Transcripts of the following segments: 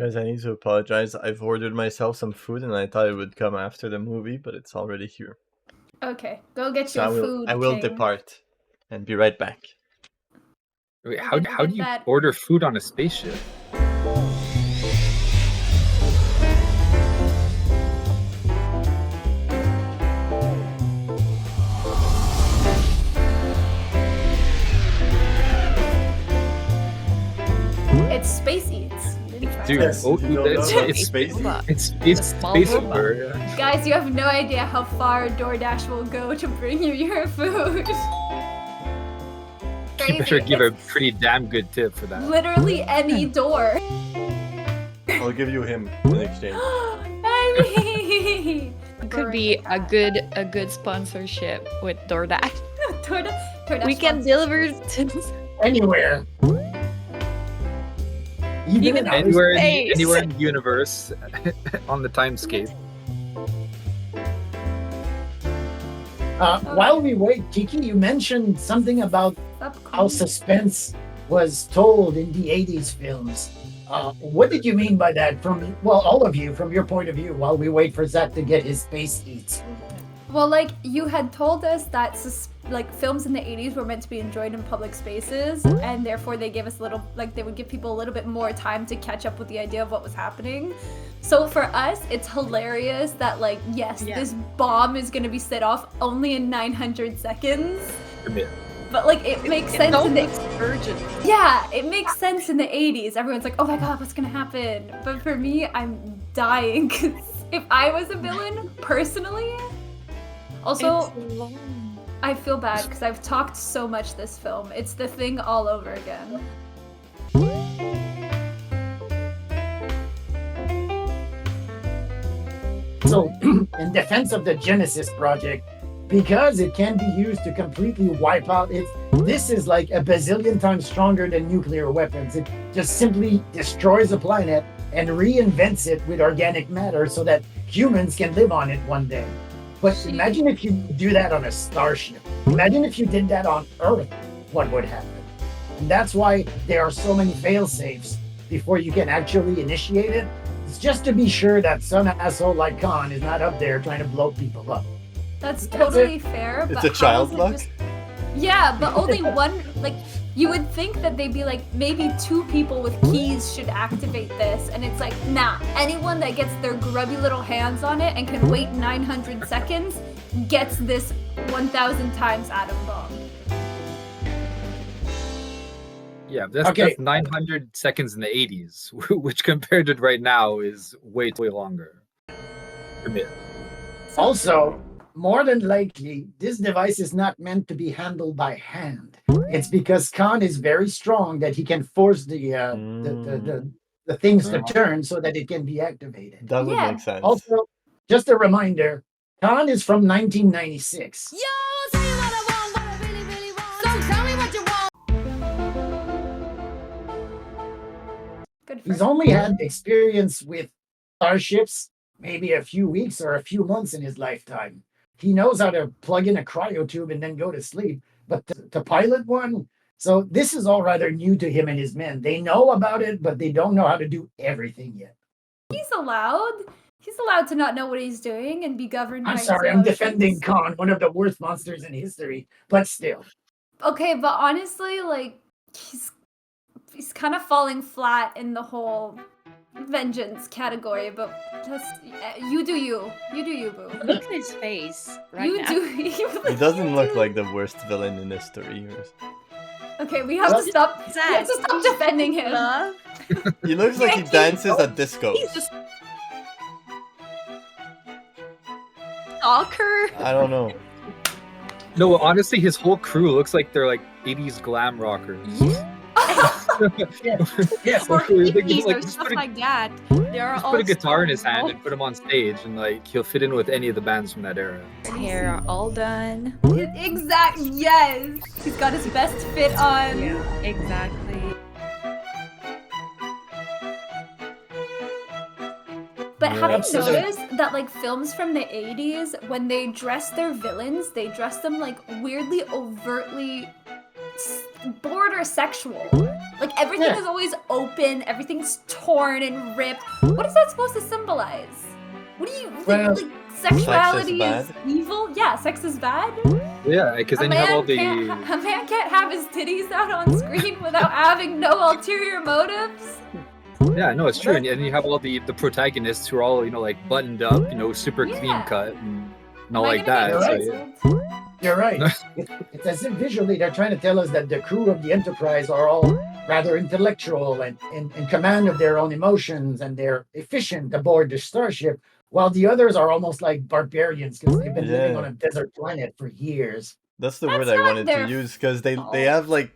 Guys, I need to apologize. I've ordered myself some food and I thought it would come after the movie, but it's already here. Okay, go get So your food, I will King. depart and be right back. Wait, We're how gonna do get you that- order food on a spaceship? It's Space Eats. You didn't try Dude, it. Yes, oh, you don't it's, know it's, Space Robot. it's The small Space robot. Uber. Guys, you have no idea how far DoorDash will go to bring you your food. You better give a It's pretty damn good tip for that. literally any door. I'll give you him in exchange. I mean, Could be a good sponsorship with DoorDash. DoorDash We can sponsors. deliver to Anywhere. Even in outer space. Anywhere in the universe on the timescape. While we wait, Kiki, you mentioned something about Stop how calling. suspense was told in the 80s films. What did you mean by that all of you, from your point of view, while we wait for Zach to get his space eats? Well, like, you had told us that films in the 80s were meant to be enjoyed in public spaces, and therefore they gave us they would give people a little bit more time to catch up with the idea of what was happening. So for us, it's hilarious that, this bomb is gonna be set off only in 900 seconds. Admit. But, it makes sense in the... urgent. Yeah, it makes sense in the 80s. Everyone's like, oh my god, what's gonna happen? But for me, I'm dying, 'cause if I was a villain, personally... Also, I feel bad because I've talked so much this film. It's the thing all over again. So, in defense of the Genesis project, because it can be used to completely wipe out this is like a bazillion times stronger than nuclear weapons. It just simply destroys a planet and reinvents it with organic matter so that humans can live on it one day. But imagine if you do that on a starship. Imagine if you did that on Earth, what would happen? And that's why there are so many fail-safes before you can actually initiate it. It's just to be sure that some asshole like Khan is not up there trying to blow people up. That's totally fair. It's but a how child is it lock? just- Yeah, but only one, you would think that they'd be maybe 2 people with keys should activate this, and it's nah, anyone that gets their grubby little hands on it and can wait 900 seconds gets this 1,000 times atom bomb. Yeah, that's 900 seconds in the 80s, which compared to right now is way longer. Admit. Also, more than likely, this device is not meant to be handled by hand. It's because Khan is very strong that he can force the things to turn so that it can be activated. That would make sense. Also, just a reminder, Khan is from 1996. Yo, tell you what I want, what I really, really want. So tell me what you want. Good for He's him. only had experience with starships maybe a few weeks or a few months in his lifetime. He knows how to plug in a cryo tube and then go to sleep, but to pilot one, so this is all rather new to him and his men. They know about it, but they don't know how to do everything yet. He's allowed to not know what he's doing and be governed by I'm his sorry, I'm emotions. defending Khan, one of the worst monsters in history, but still. Okay, but honestly, he's kind of falling flat in the whole vengeance category, but just you do you boo. Look at his face right You now. do He doesn't look like the worst villain in history. Okay, we have to stop. We have to stop defending him. Love. He looks like he dances at discos. He's just stalker. I don't know. No, honestly, his whole crew looks like they're 80s glam rockers. Yes. Or Like, hippies or just stuff put a- like that. They are Just all put a guitar in his small. hand and put him on stage, and he'll fit in with any of the bands from that era. His hair are all done. Yes. He's got his best fit on. Exactly. But have you Absolutely. noticed that films from the 80s, when they dress their villains, they dress them weirdly overtly border sexual. Like everything Yeah. is always open, everything's torn and ripped. What is that supposed to symbolize? What do you think? Well, Like sexuality sex is is evil? Yeah, sex is bad. Yeah, because then you have all the. A man can't have his titties out on screen without having no ulterior motives. Yeah, no, it's true, and you have all the protagonists who are all like buttoned up, super clean Yeah. cut and all Am I like gonna that. get So, Right. canceled? You're right. It's as if visually they're trying to tell us that the crew of the Enterprise are all rather intellectual and in command of their own emotions, and they're efficient aboard the starship, while the others are almost like barbarians because they've been living Yeah. on a desert planet for years. That's the That's word I not wanted to their use because they fault. have like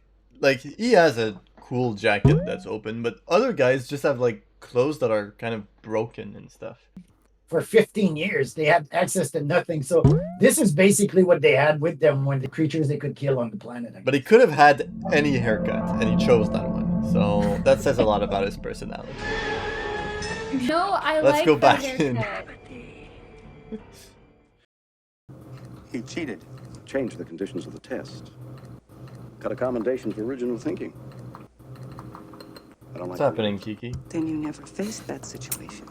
he has a cool jacket that's open, but other guys just have like clothes that are kind of broken and stuff. For 15 years, they had access to nothing. So this is basically what they had with them when the creatures they could kill on the planet. But he could have had any haircut, and he chose that one. So that says a lot about his personality. No, I Let's like go the back in. haircut. He cheated. Changed the conditions of the test. Got a commendation for original thinking. I don't What's like happening, Kiki? Then you never faced that situation.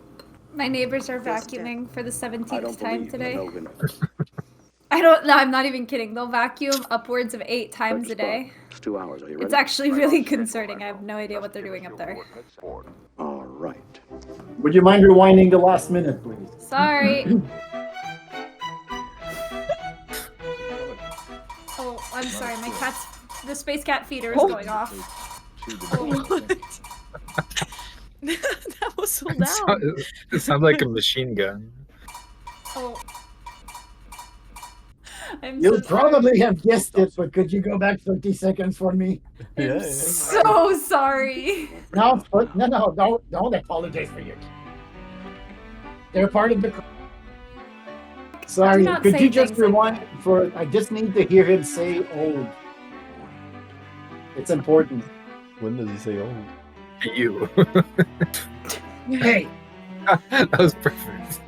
My neighbors are Yes, vacuuming for the I 17th don't time believe today. in no winner. I don't know, I'm not even kidding. They'll vacuum upwards of 8 times Search a day. spot. It's 2 hours. Are you ready? It's actually really concerning. I have no idea what they're doing up there. All right. Would you mind rewinding the last minute, please? Sorry. Oh, I'm sorry. My cat's the space cat feeder is going off. That was so It loud. sounds like a machine gun. Oh. I'm You'll so sorry. probably have guessed it, but could you go back 30 seconds for me? I'm so sorry. No, don't apologize for your. They're part of the. Sorry, Do not could say you just things like rewind for? I just need to hear him say "old." It's important. When does he say "oh"? You. Hey, That was perfect.